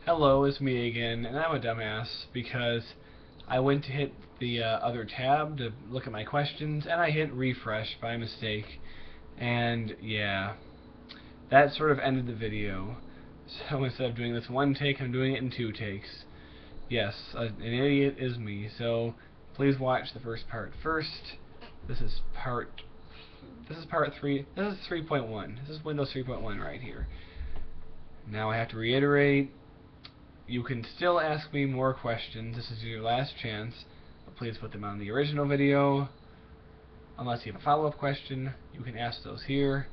Hello, it's me again, and I'm a dumbass because I went to hit the other tab to look at my questions, and I hit refresh by mistake, and yeah, that sort of ended the video. So instead of doing this one take, I'm doing it in 2 takes. Yes, an idiot is me, so please watch the first part first. This is part 3, this is 3.1, this is Windows 3.1 right here. Now I have to reiterate, you can still ask me more questions. This is your last chance, but please put them on the original video. Unless you have a follow-up question, you can ask those here.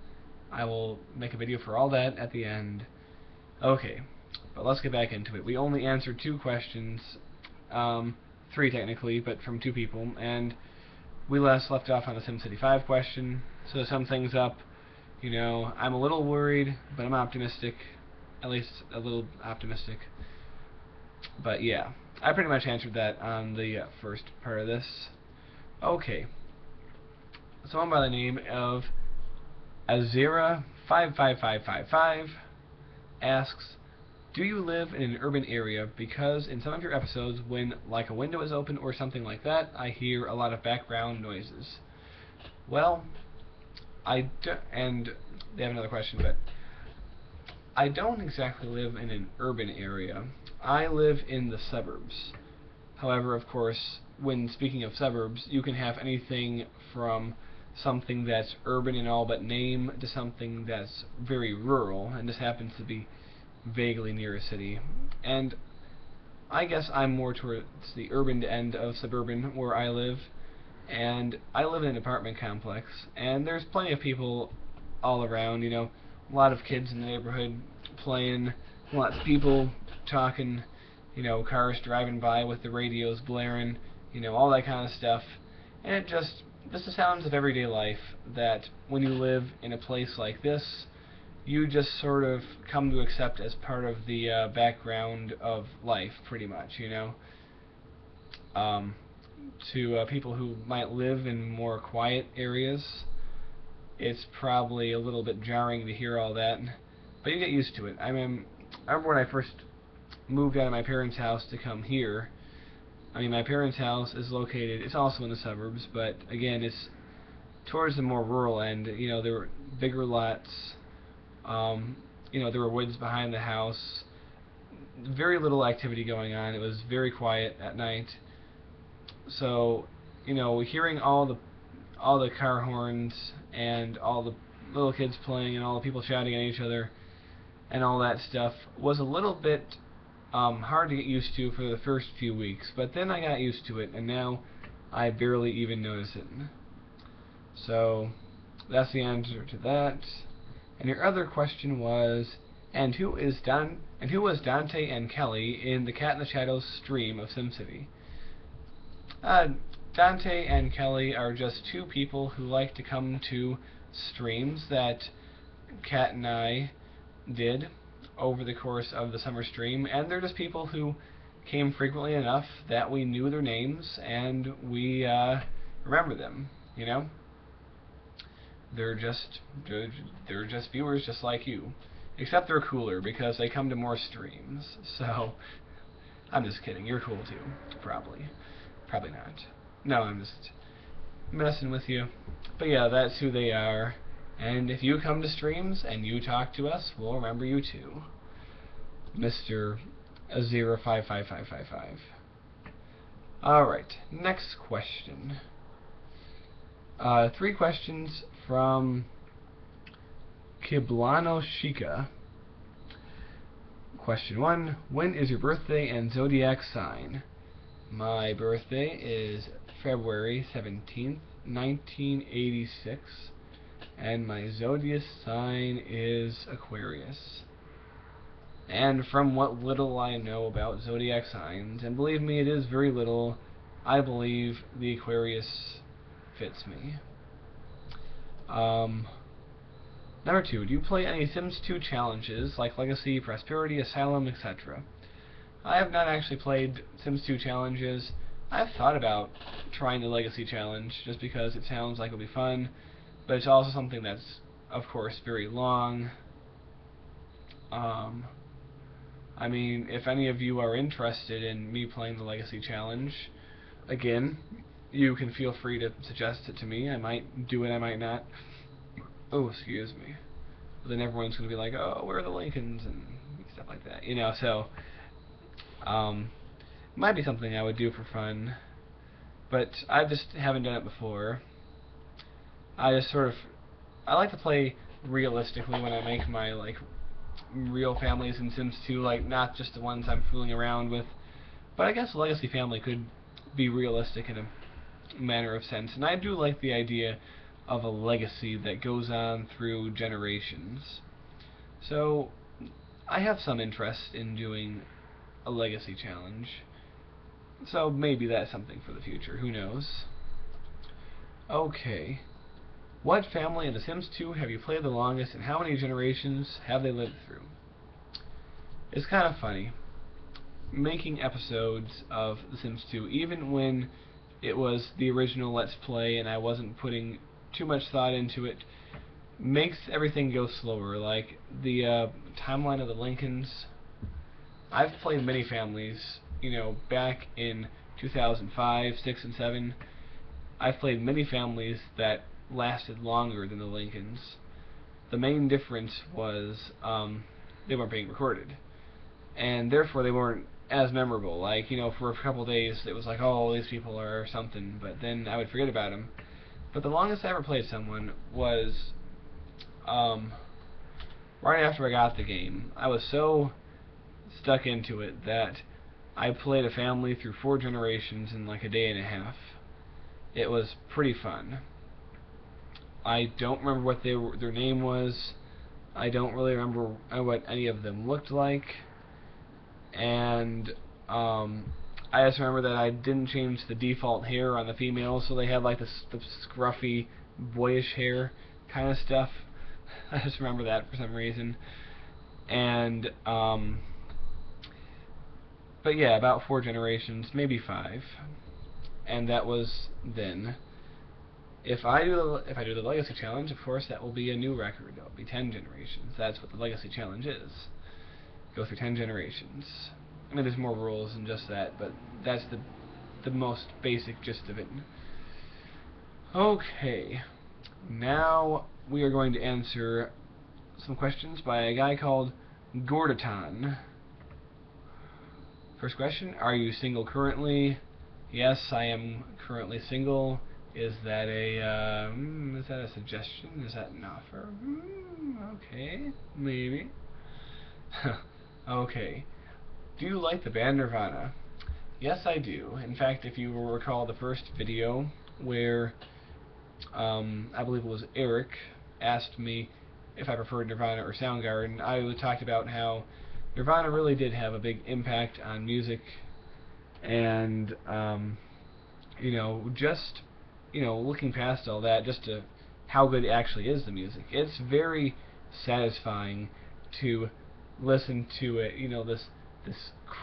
I will make a video for all that at the end. Okay, but let's get back into it. We only answered 2 questions, 3 technically, but from 2 people, and we left off on the SimCity 5 question. So to sum things up, you know, I'm a little worried, but I'm optimistic. At least a little optimistic. But yeah, I pretty much answered that on the first part of this. Okay. Someone by the name of Azira55555 asks, do you live in an urban area? Because in some of your episodes, when like a window is open or something like that, I hear a lot of background noises. Well, and they have another question, but I don't exactly live in an urban area. I live in the suburbs. However, of course, when speaking of suburbs, you can have anything from something that's urban in all but name to something that's very rural, and this happens to be vaguely near a city. And I guess I'm more towards the urban end of suburban where I live, and I live in an apartment complex, and there's plenty of people all around, you know, a lot of kids in the neighborhood playing, lots of people talking, you know, cars driving by with the radios blaring, you know, all that kind of stuff. And it just the sounds of everyday life that when you live in a place like this, you just sort of come to accept as part of the background of life, pretty much, you know. To people who might live in more quiet areas, it's probably a little bit jarring to hear all that, but you get used to it. I mean, I remember when I first moved out of my parents' house to come here. I mean, my parents' house is located, it's also in the suburbs, but again, it's towards the more rural end. You know, there were bigger lots, you know, there were woods behind the house, very little activity going on. It was very quiet at night. So, you know, hearing all the car horns and all the little kids playing and all the people shouting at each other and all that stuff was a little bit hard to get used to for the first few weeks, but then I got used to it, and now I barely even notice it. So that's the answer to that. And your other question was, and who was Dante and Kelly in the Cat in the Shadows stream of SimCity? Dante and Kelly are just 2 people who like to come to streams that Kat and I did over the course of the summer stream, and they're just people who came frequently enough that we knew their names and we remember them, you know? They're just viewers just like you, except they're cooler because they come to more streams. So I'm just kidding, you're cool too, probably not. No, I'm just messing with you. But yeah, that's who they are. And if you come to streams and you talk to us, we'll remember you too. Mr. Azira55555. Alright, next question. 3 questions from KibaInoShika. Question 1. When is your birthday and zodiac sign? My birthday is February 17th, 1986, and my zodiac sign is Aquarius. And from what little I know about zodiac signs, and believe me, it is very little, I believe the Aquarius fits me. Number 2, do you play any Sims 2 challenges like Legacy, Prosperity, Asylum, etc.? I have not actually played Sims 2 challenges. I've thought about trying the Legacy challenge just because it sounds like it'll be fun, but it's also something that's, of course, very long. I mean, if any of you are interested in me playing the Legacy Challenge, again, you can feel free to suggest it to me. I might do it, I might not. Oh, excuse me. But then everyone's going to be like, oh, where are the Lincolns and stuff like that, you know, so might be something I would do for fun, but I just haven't done it before. I like to play realistically when I make my, like, real families in Sims 2, like, not just the ones I'm fooling around with, but I guess a Legacy family could be realistic in a manner of sense, and I do like the idea of a legacy that goes on through generations. So I have some interest in doing a legacy challenge, so maybe that's something for the future, who knows. Okay, what family in The Sims 2 have you played the longest, and how many generations have they lived through? It's kind of funny making episodes of The Sims 2, even when it was the original Let's Play and I wasn't putting too much thought into it, makes everything go slower. Like the timeline of the Lincolns, I've played many families, you know, back in 2005, 6, and 7. I've played many families that lasted longer than the Lincolns. The main difference was they weren't being recorded, and therefore they weren't as memorable. Like, you know, for a couple days it was like, oh, these people are something, but then I would forget about them. But the longest I ever played someone was right after I got the game. I was so stuck into it that I played a family through 4 generations in like a day and a half. It was pretty fun. I don't remember what their name was. I don't really remember what any of them looked like. And I just remember that I didn't change the default hair on the females, so they had like the scruffy, boyish hair kind of stuff. I just remember that for some reason. And but yeah, about 4 generations, maybe 5, and that was then. If I do the Legacy Challenge, of course, that will be a new record. That will be 10 generations. That's what the Legacy Challenge is. Go through 10 generations. I mean, there's more rules than just that, but that's the most basic gist of it. Okay, now we are going to answer some questions by a guy called Gordaton. First question, are you single currently? Yes, I am currently single. Is that a suggestion? Is that an offer? Okay, maybe. Okay. Do you like the band Nirvana? Yes, I do. In fact, if you will recall the first video where I believe it was Eric asked me if I preferred Nirvana or Soundgarden, I talked about how Nirvana really did have a big impact on music, and you know, just, you know, looking past all that, just to how good actually is the music. It's very satisfying to listen to it. You know, this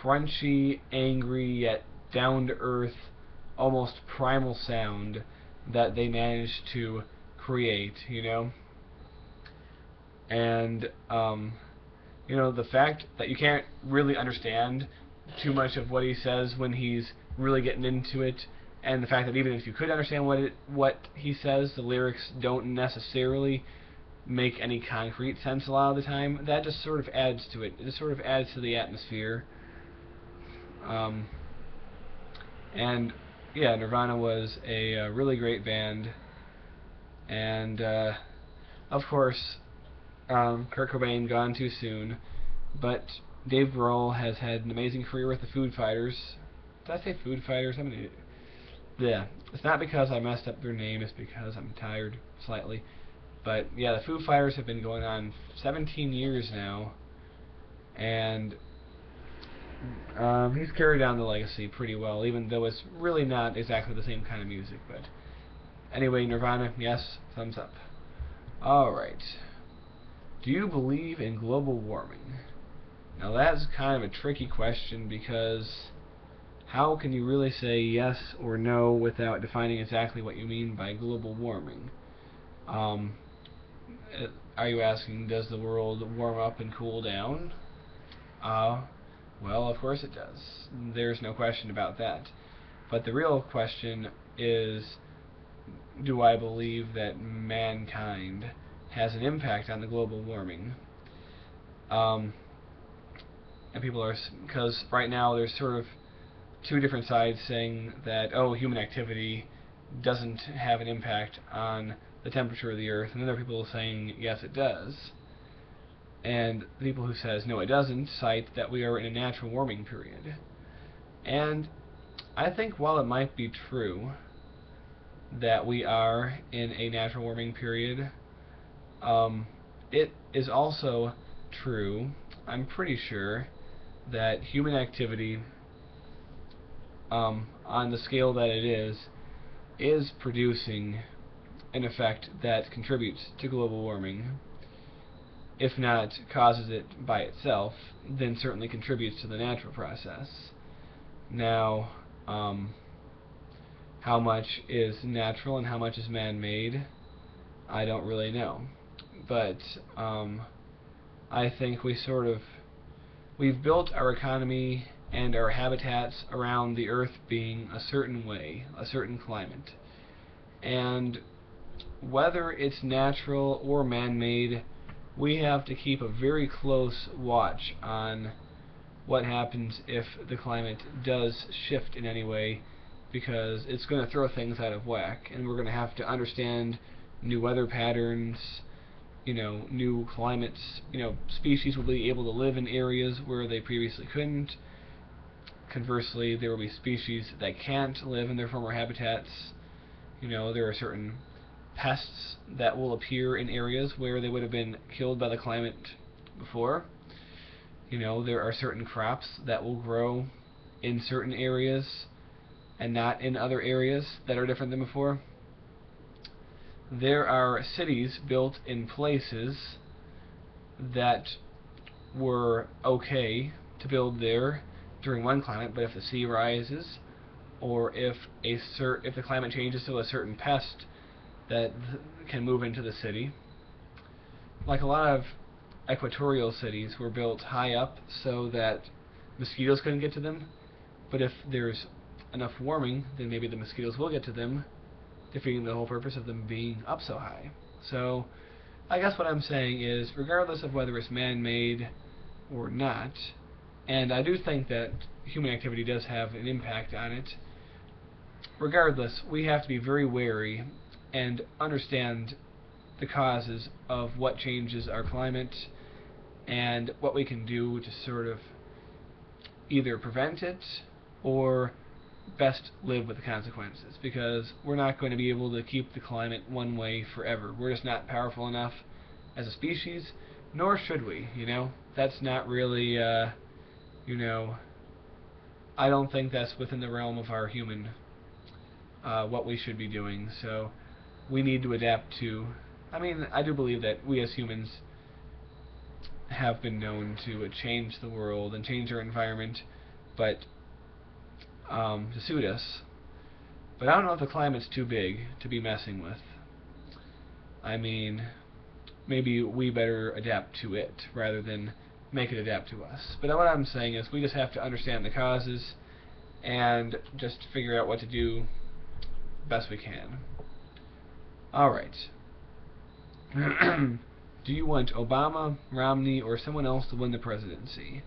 crunchy, angry, yet down to earth, almost primal sound that they managed to create. You know, and you know, the fact that you can't really understand too much of what he says when he's really getting into it, and the fact that even if you could understand what he says, the lyrics don't necessarily make any concrete sense a lot of the time, that just sort of adds to it. It just sort of adds to the atmosphere. And yeah, Nirvana was a really great band, and of course, Kurt Cobain gone too soon, but Dave Grohl has had an amazing career with the Foo Fighters. Did I say Foo Fighters? I'm an idiot. Yeah, it's not because I messed up their name, it's because I'm tired slightly. But yeah, the Foo Fighters have been going on 17 years now, and he's carried on the legacy pretty well, even though it's really not exactly the same kind of music. But anyway, Nirvana, yes, thumbs up. Alright. Do you believe in global warming? Now that's kind of a tricky question, because how can you really say yes or no without defining exactly what you mean by global warming? Are you asking, does the world warm up and cool down? Well, of course it does. There's no question about that. But the real question is, do I believe that mankind has an impact on the global warming? And people are, because right now there's sort of two different sides saying that, oh, human activity doesn't have an impact on the temperature of the Earth, and other people saying, yes, it does. And the people who says, no, it doesn't, cite that we are in a natural warming period. And I think while it might be true that we are in a natural warming period, it is also true, I'm pretty sure, that human activity, on the scale that it is producing an effect that contributes to global warming. If not causes it by itself, then certainly contributes to the natural process. Now, how much is natural and how much is man-made, I don't really know. But I think we've built our economy and our habitats around the Earth being a certain way, a certain climate. And whether it's natural or man-made, we have to keep a very close watch on what happens if the climate does shift in any way, because it's going to throw things out of whack, and we're going to have to understand new weather patterns, new climates. Species will be able to live in areas where they previously couldn't. Conversely, there will be species that can't live in their former habitats. There are certain pests that will appear in areas where they would have been killed by the climate before. There are certain crops that will grow in certain areas and not in other areas that are different than before. There are cities built in places that were okay to build there during one climate, but if the sea rises, or if the climate changes to a certain pest that can move into the city. Like a lot of equatorial cities were built high up so that mosquitoes couldn't get to them, but if there's enough warming, then maybe the mosquitoes will get to them, defeating the whole purpose of them being up so high. So I guess what I'm saying is, regardless of whether it's man-made or not, and I do think that human activity does have an impact on it, regardless, we have to be very wary and understand the causes of what changes our climate and what we can do to sort of either prevent it or best live with the consequences, because we're not going to be able to keep the climate one way forever. We're just not powerful enough as a species, nor should we. That's not really I don't think that's within the realm of our human what we should be doing. So we need to adapt to, I do believe that we as humans have been known to change the world and change our environment, but to suit us. But I don't know if the climate's too big to be messing with. Maybe we better adapt to it rather than make it adapt to us. But what I'm saying is, we just have to understand the causes and just figure out what to do best we can. Alright. Do you want Obama, Romney, or someone else to win the presidency?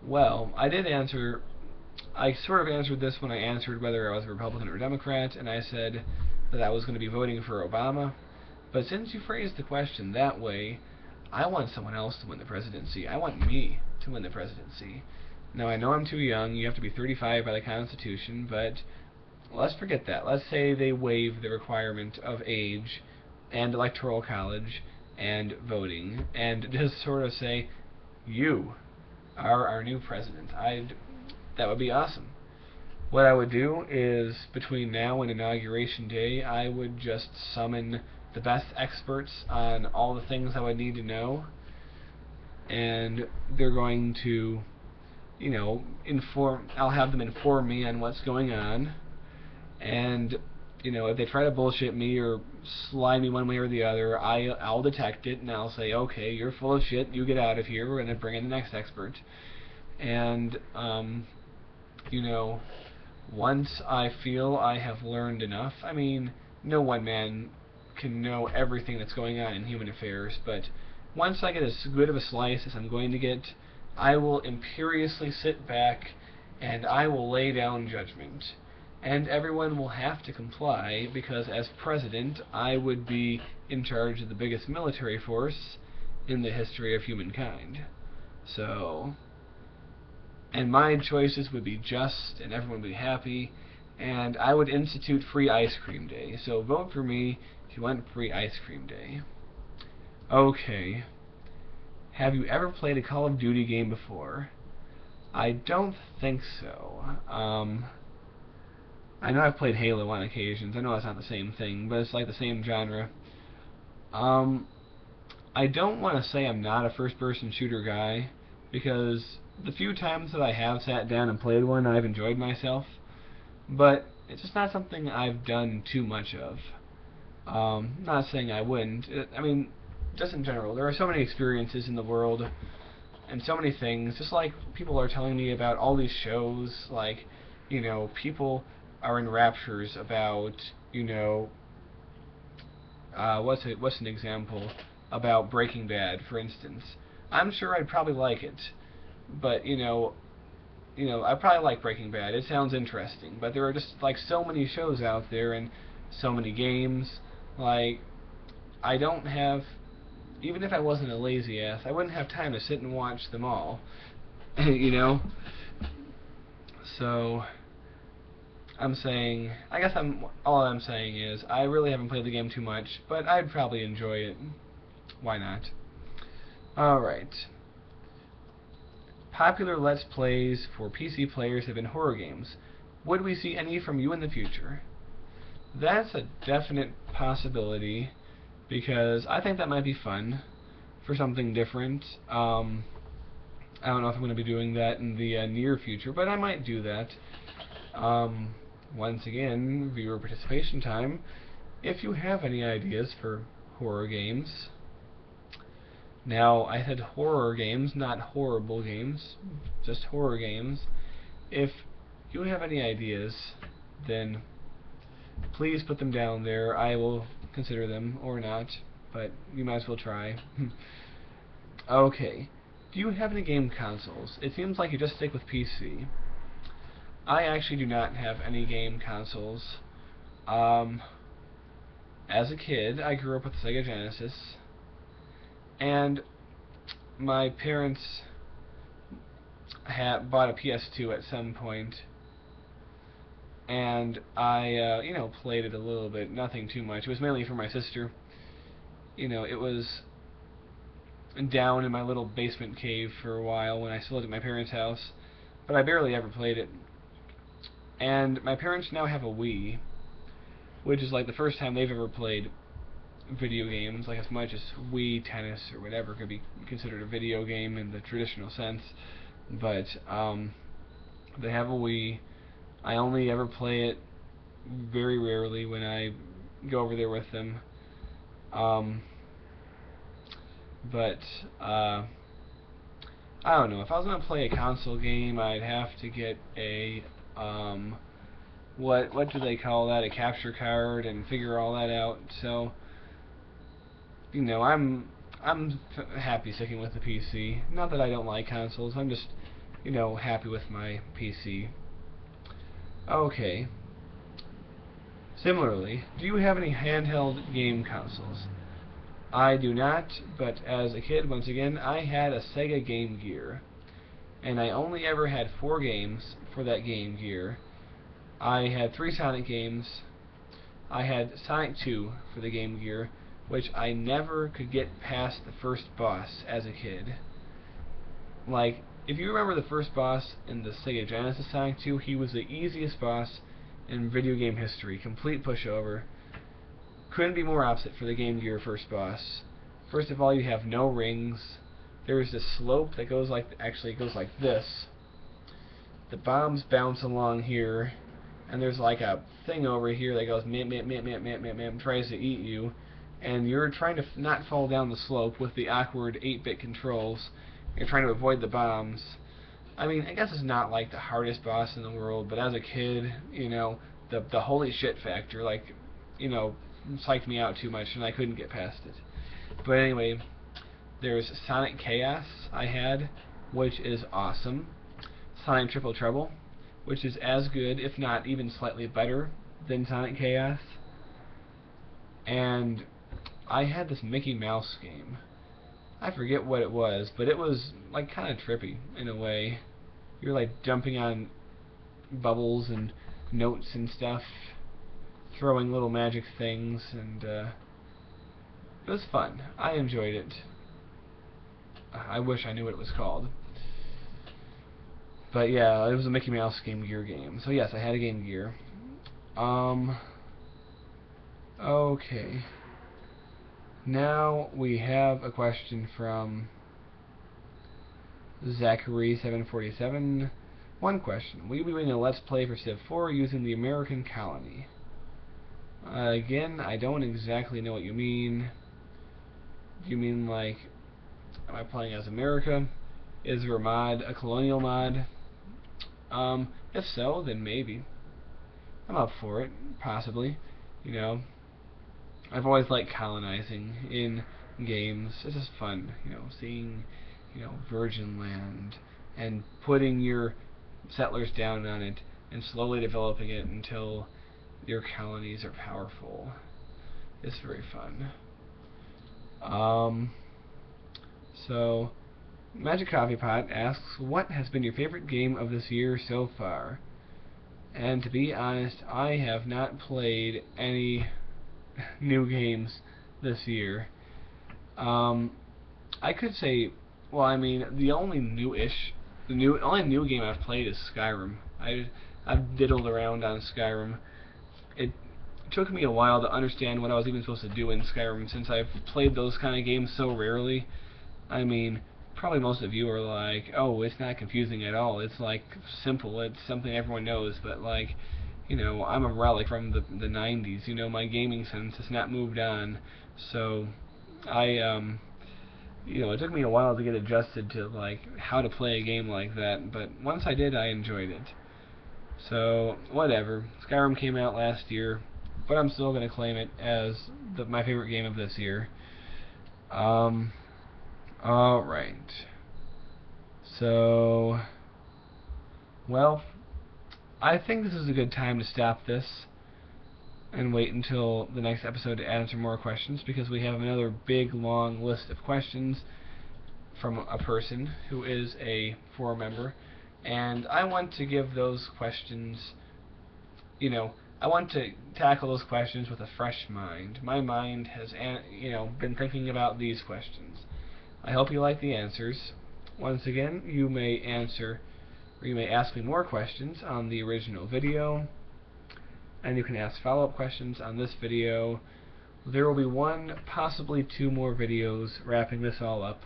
Well, I sort of answered this when I answered whether I was a Republican or a Democrat, and I said that I was going to be voting for Obama. But since you phrased the question that way, I want someone else to win the presidency. I want me to win the presidency. Now, I know I'm too young. You have to be 35 by the Constitution, but let's forget that. Let's say they waive the requirement of age and electoral college and voting, and just sort of say, you are our new president. That would be awesome. What I would do is, between now and Inauguration Day, I would just summon the best experts on all the things I would need to know, and they're going to, I'll have them inform me on what's going on, and, if they try to bullshit me or slide me one way or the other, I'll detect it, and I'll say, okay, you're full of shit, you get out of here, we're going to bring in the next expert. And, you know, once I feel I have learned enough, I mean, no one man can know everything that's going on in human affairs, but once I get as good of a slice as I'm going to get, I will imperiously sit back and I will lay down judgment. And everyone will have to comply, because as president, I would be in charge of the biggest military force in the history of humankind. So, and my choices would be just, and everyone would be happy, and I would institute free ice cream day. So vote for me if you want free ice cream day. Okay. Have you ever played a Call of Duty game before? I don't think so. I know I've played Halo on occasions. I know it's not the same thing, but it's like the same genre. I don't want to say I'm not a first-person shooter guy, because the few times that I have sat down and played one, I've enjoyed myself, but it's just not something I've done too much of. Not saying I wouldn't. I mean, just in general, there are so many experiences in the world, and so many things, just like people are telling me about all these shows, like, you know, people are in raptures about, you know, what's an example? About Breaking Bad, for instance. I'm sure I'd probably like it, but, you know, I probably like Breaking Bad. It sounds interesting, but there are just, like, so many shows out there, and so many games. Like, I don't have, even if I wasn't a lazy ass, I wouldn't have time to sit and watch them all. You know? So, all I'm saying is, I really haven't played the game too much, but I'd probably enjoy it. Why not? Alright. Popular Let's Plays for PC players have been horror games. Would we see any from you in the future? That's a definite possibility, because I think that might be fun for something different. I don't know if I'm going to be doing that in the near future, but I might do that. Once again, viewer participation time. If you have any ideas for horror games. Now, I said horror games, not horrible games, just horror games. If you have any ideas, then please put them down there. I will consider them, or not, but you might as well try. Okay. Do you have any game consoles? It seems like you just stick with PC. I actually do not have any game consoles. As a kid, I grew up with the Sega Genesis, and my parents had bought a PS2 at some point, and I, you know, played it a little bit, nothing too much. It was mainly for my sister. You know, it was down in my little basement cave for a while when I still lived at my parents' house, but I barely ever played it. And my parents now have a Wii, which is like the first time they've ever played video games, like as much as Wii Tennis or whatever could be considered a video game in the traditional sense. But they have a Wii. I only ever play it very rarely when I go over there with them. But I don't know. If I was gonna play a console game, I'd have to get a what do they call that? A capture card, and figure all that out. So, you know, I'm happy sticking with the PC. Not that I don't like consoles. I'm just, you know, happy with my PC. Okay. Similarly, do you have any handheld game consoles? I do not, but as a kid, once again, I had a Sega Game Gear, and I only ever had 4 games for that Game Gear. I had 3 Sonic games. I had Sonic 2 for the Game Gear, which I never could get past the first boss as a kid. Like, if you remember the first boss in the Sega Genesis Sonic 2, he was the easiest boss in video game history. Complete pushover. Couldn't be more opposite for the Game Gear first boss. First of all, you have no rings. There's this slope that goes like, actually it goes like this. The bombs bounce along here, and there's like a thing over here that goes tries to eat you, and you're trying to not fall down the slope with the awkward 8-bit controls. You're trying to avoid the bombs. I mean, I guess it's not like the hardest boss in the world, but as a kid, the holy shit factor, like, psyched me out too much, and I couldn't get past it. But anyway, there's Sonic Chaos I had, which is awesome. Sonic Triple Trouble, which is as good, if not even slightly better, than Sonic Chaos. And I had this Mickey Mouse game. I forget what it was, but it was like kind of trippy in a way. You're like jumping on bubbles and notes and stuff, throwing little magic things, and it was fun. I enjoyed it. I wish I knew what it was called. But yeah, it was a Mickey Mouse Game Gear game. So yes, I had a Game Gear. Okay. Now we have a question from Zachary747. One question. Will you be doing a Let's Play for Civ 4 using the American colony? Again, I don't exactly know what you mean. Do you mean like, am I playing as America? Is there a mod, a colonial mod? If so, then maybe. I'm up for it, possibly. I've always liked colonizing in games. It's just fun, seeing, virgin land and putting your settlers down on it and slowly developing it until your colonies are powerful. It's very fun. So magiccoffeepot asks, what has been your favorite game of this year so far? And to be honest, I have not played any new games this year. I could say, well, I mean, the only only new game I've played is Skyrim. I've diddled around on Skyrim. It took me a while to understand what I was even supposed to do in Skyrim, since I've played those kind of games so rarely. I mean, probably most of you are like, oh, it's not confusing at all. It's like simple. It's something everyone knows. But like, I'm a relic from the 90s. My gaming sense has not moved on. So it took me a while to get adjusted to like how to play a game like that. But once I did, I enjoyed it. So whatever. Skyrim came out last year, but I'm still gonna claim it as my favorite game of this year. Alright. So, well, I think this is a good time to stop this and wait until the next episode to answer more questions, because we have another big long list of questions from a person who is a forum member, and I want to give those questions, I want to tackle those questions with a fresh mind. My mind has, been thinking about these questions. I hope you like the answers. Once again, you may ask me more questions on the original video, and you can ask follow-up questions on this video. There will be one, possibly two more videos wrapping this all up.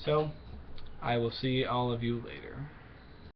So, I will see all of you later.